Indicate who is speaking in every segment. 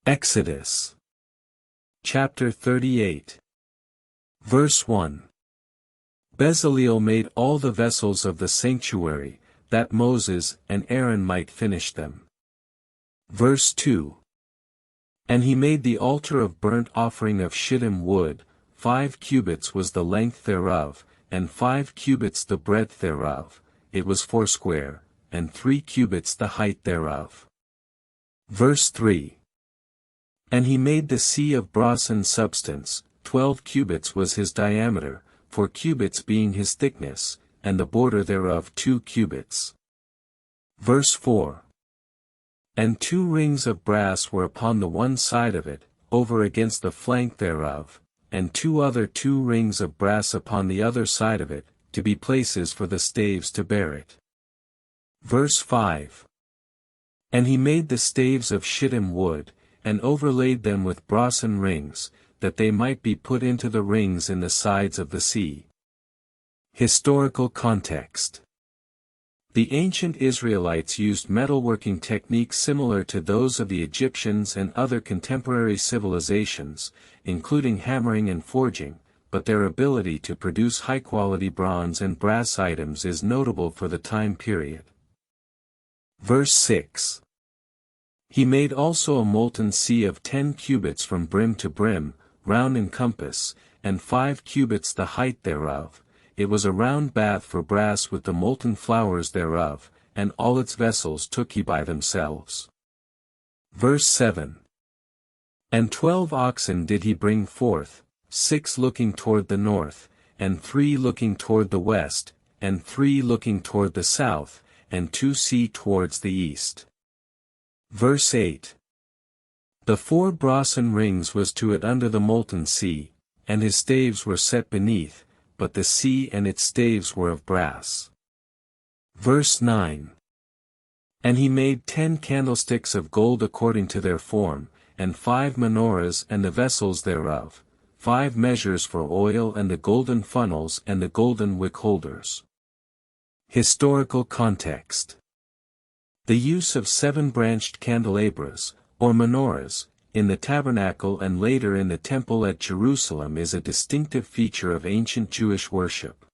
Speaker 1: Exodus chapter 38. Verse 1. Bezaleel made all the vessels of the sanctuary, that Moses and Aaron might finish them. Verse 2. And he made the altar of burnt offering of shittim wood, 5 cubits was the length thereof, and 5 cubits the breadth thereof, it was foursquare, and 3 cubits the height thereof. Verse 3. And he made the sea of brasen substance, 12 cubits was his diameter, 4 cubits being his thickness, and the border thereof 2 cubits. Verse 4. And 2 rings of brass were upon the one side of it, over against the flank thereof, and 2 other 2 rings of brass upon the other side of it, to be places for the staves to bear it. Verse 5. And he made the staves of shittim wood, and overlaid them with brasen rings, that they might be put into the rings in the sides of the sea. Historical context. The ancient Israelites used metalworking techniques similar to those of the Egyptians and other contemporary civilizations, including hammering and forging, but their ability to produce high-quality bronze and brass items is notable for the time period. Verse 6. He made also a molten sea of 10 cubits from brim to brim, round in compass, and 5 cubits the height thereof. It was a round bath for brass with the molten flowers thereof, and all its vessels took he by themselves. Verse 7. And 12 oxen did he bring forth, 6 looking toward the north, and 3 looking toward the west, and 3 looking toward the south, and 2 towards the east. Verse 8. The 4 brasen rings was to it under the molten sea, and his staves were set beneath, but the sea and its staves were of brass. Verse 9. And he made 10 candlesticks of gold according to their form, and 5 menorahs and the vessels thereof, 5 measures for oil and the golden funnels and the golden wick holders. Historical context. The use of 7-branched candelabras, or menorahs, in the tabernacle and later in the temple at Jerusalem is a distinctive feature of ancient Jewish worship.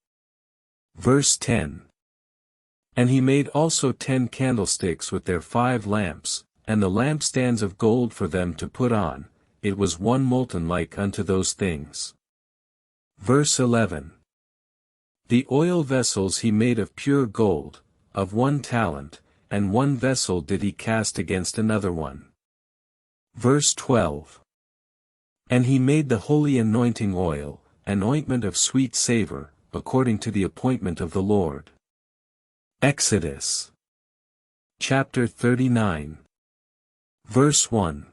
Speaker 1: Verse 10. And he made also 10 candlesticks with their 5 lamps, and the lampstands of gold for them to put on, it was one molten like unto those things. Verse 11. The oil vessels he made of pure gold, of 1 talent, and 1 vessel did he cast against another one. Verse 12. And he made the holy anointing oil, an ointment of sweet savor, according to the appointment of the Lord. Exodus chapter 39. Verse 1.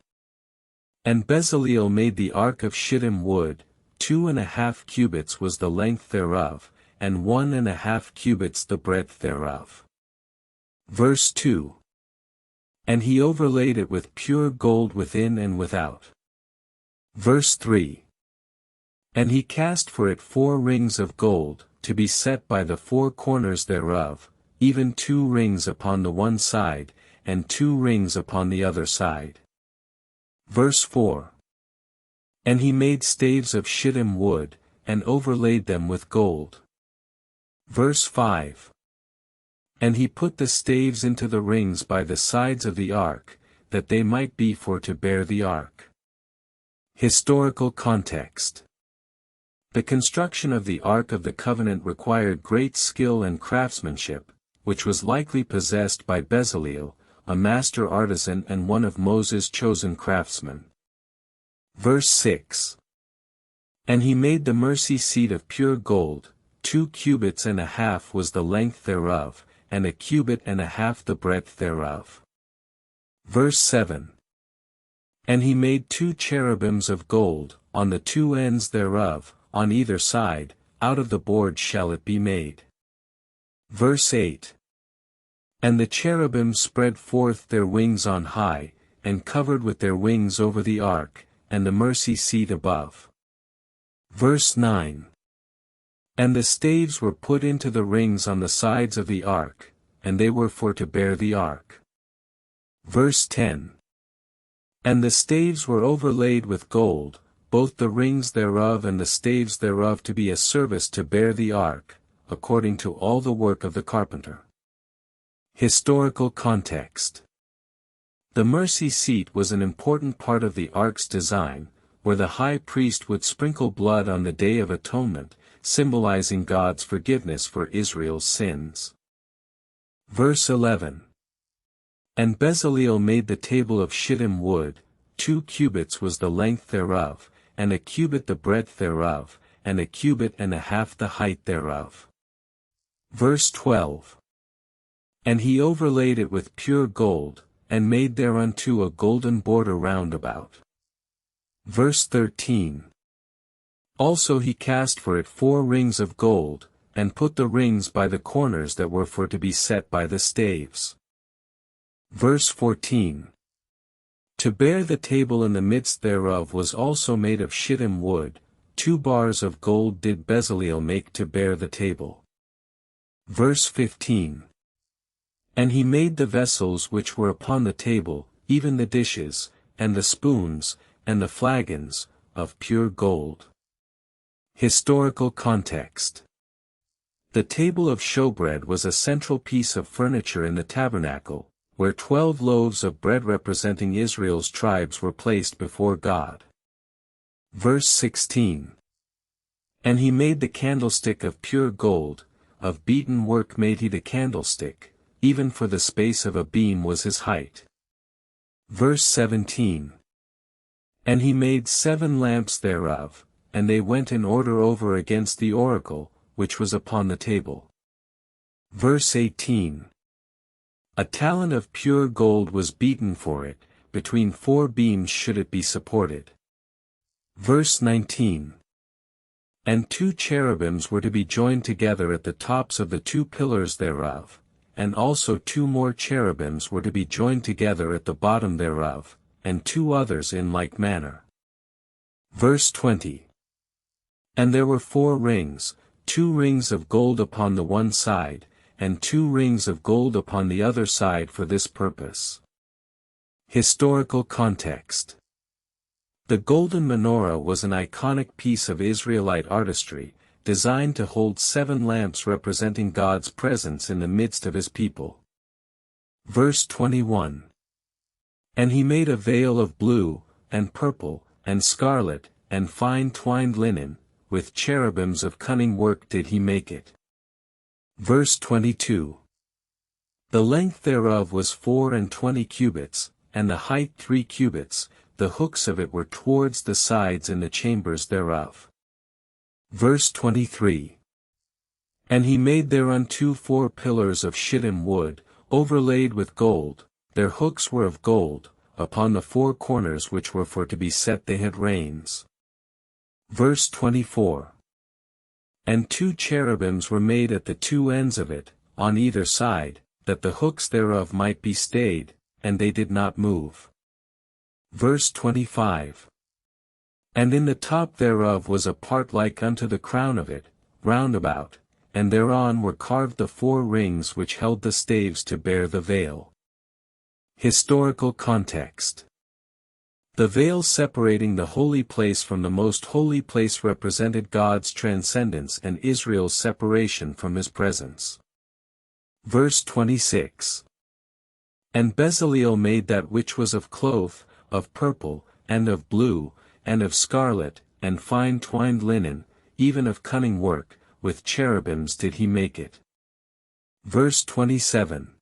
Speaker 1: And Bezaleel made the ark of shittim wood, 2½ cubits was the length thereof, and 1½ cubits the breadth thereof. Verse 2. And he overlaid it with pure gold within and without. Verse 3. And he cast for it 4 rings of gold, to be set by the 4 corners thereof, even 2 rings upon the one side, and 2 rings upon the other side. Verse 4. And he made staves of shittim wood, and overlaid them with gold. Verse 5. And he put the staves into the rings by the sides of the ark, that they might be for to bear the ark. Historical context. The construction of the Ark of the Covenant required great skill and craftsmanship, which was likely possessed by Bezaleel, a master artisan and one of Moses' chosen craftsmen. Verse 6. And he made the mercy seat of pure gold, 2 cubits and a half was the length thereof, and 1.5 cubits the breadth thereof. Verse 7. And he made 2 cherubims of gold, on the 2 ends thereof, on either side, out of the board shall it be made. Verse 8. And the cherubim spread forth their wings on high, and covered with their wings over the ark, and the mercy seat above. Verse 9. And the staves were put into the rings on the sides of the ark, and they were for to bear the ark. Verse 10. And the staves were overlaid with gold, both the rings thereof and the staves thereof to be a service to bear the ark, according to all the work of the carpenter. Historical context. The mercy seat was an important part of the ark's design, where the high priest would sprinkle blood on the Day of Atonement, symbolizing God's forgiveness for Israel's sins. Verse 11. And Bezaleel made the table of shittim wood, 2 cubits was the length thereof, and a cubit the breadth thereof, and a cubit and a half the height thereof. Verse 12. And he overlaid it with pure gold, and made thereunto a golden border round about. Verse 13. Also he cast for it 4 rings of gold, and put the rings by the corners that were for to be set by the staves. Verse 14. To bear the table in the midst thereof was also made of shittim wood, 2 bars of gold did Bezaleel make to bear the table. Verse 15. And he made the vessels which were upon the table, even the dishes, and the spoons, and the flagons, of pure gold. Historical context. The table of showbread was a central piece of furniture in the tabernacle, where 12 loaves of bread representing Israel's tribes were placed before God. Verse 16. And he made the candlestick of pure gold, of beaten work made he the candlestick, even for the space of a beam was his height. Verse 17. And he made 7 lamps thereof, and they went in order over against the oracle, which was upon the table. Verse 18. A talent of pure gold was beaten for it, between 4 beams should it be supported. Verse 19. And 2 cherubims were to be joined together at the tops of the 2 pillars thereof, and also 2 more cherubims were to be joined together at the bottom thereof, and 2 others in like manner. Verse 20. And there were 4 rings, 2 rings of gold upon the one side, and 2 rings of gold upon the other side for this purpose. Historical context. The golden menorah was an iconic piece of Israelite artistry, designed to hold 7 lamps representing God's presence in the midst of his people. Verse 21. And he made a veil of blue, and purple, and scarlet, and fine twined linen, with cherubims of cunning work did he make it. Verse 22. The length thereof was 24 cubits, and the height 3 cubits, the hooks of it were towards the sides in the chambers thereof. Verse 23. And he made thereunto 4 pillars of shittim wood, overlaid with gold, their hooks were of gold, upon the 4 corners which were for to be set they had reins. Verse 24. And 2 cherubims were made at the 2 ends of it, on either side, that the hooks thereof might be stayed, and they did not move. Verse 25. And in the top thereof was a part like unto the crown of it, round about, and thereon were carved the 4 rings which held the staves to bear the veil. Historical context. The veil separating the holy place from the most holy place represented God's transcendence and Israel's separation from his presence. Verse 26. And Bezaleel made that which was of cloth, of purple, and of blue, and of scarlet, and fine twined linen, even of cunning work, with cherubims did he make it. Verse 27.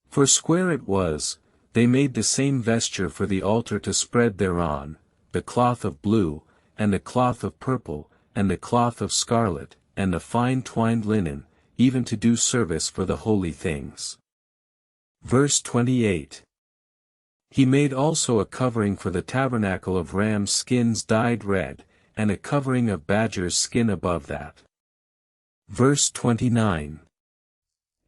Speaker 1: For square it was, they made the same vesture for the altar to spread thereon, the cloth of blue, and the cloth of purple, and the cloth of scarlet, and the fine twined linen, even to do service for the holy things. Verse 28. He made also a covering for the tabernacle of ram's skins dyed red, and a covering of badger's skin above that. Verse 29.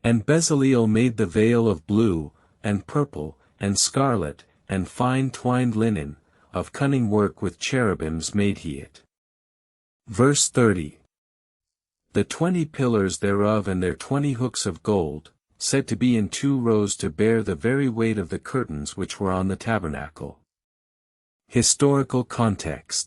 Speaker 1: And Bezaleel made the veil of blue, and purple, and scarlet, and fine twined linen, of cunning work with cherubims made he it. Verse 30. The 20 pillars thereof and their 20 hooks of gold, said to be in 2 rows to bear the very weight of the curtains which were on the tabernacle. Historical context.